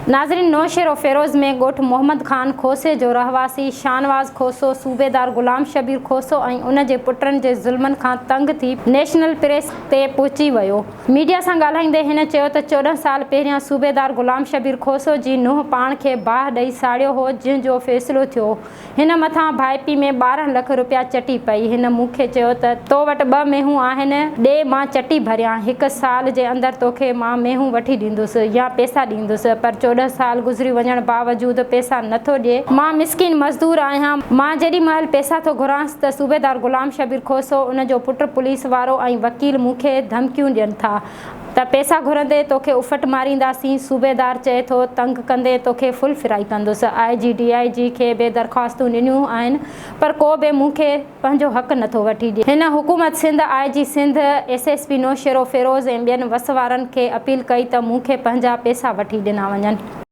नाज़रीन, नौशेरो फेरोज़ में ॻोठ मोहम्मद ख़ान खोसे जो रहवासी शानवाज़ खोसो सूबेदार ग़ुलाम शबीर खोसो ऐं उन जे पुटनि जे ज़ुल्मनि खां तंग थी नेशनल प्रेस ते पहुची वियो। मीडिया सां ॻाल्हाईंदे हिन चयो त 14 साल पहिरियां सूबेदार ग़ुलाम शबीर खोसो जी नुंहुं पाण खे बाहि ॾेई साड़ियो हो, जंहिं जो फ़ैसिलो थियो। हिन मथां भाइपी में 12 लख रुपया चटी पई। हिन मूंखे चयो त तो वटि 2 मेहूं आहिनि, ॾे मां चटी भरियां, 1 साल जे अंदरि तोखे मां मेहूं वठी ॾींदुसि या पैसा ॾींदुसि, पर 14 साल गुज़री वञण बावजूद पैसा नथो ॾिए। मां मिसकिन मज़दूर आहियां। मां जेॾी महिल पैसा थो घुरांसि त सूबेदार ग़ुलाम शबीर खोसो, उन जो पुटु पुलिस वारो ऐं वकील मूंखे धमकियूं ॾियनि था त पैसा घुरंदे तोखे उफ़ट मारींदासीं। सूबेदार चए थो तंग कंदे तोखे फुल फ्राई कंदुसि। IG DIG खे बे दरख़्वास्तूं ॾिनियूं आहिनि, पर को बि मूंखे पंहिंजो हक़ नथो वठी ॾिए। हिन हुकूमत सिंध, IG सिंध, SSP नौशेरो फेरोज़ ऐं ॿियनि वस वारनि खे अपील कई त मूंखे पंहिंजा पैसा वठी ॾिना वञनि।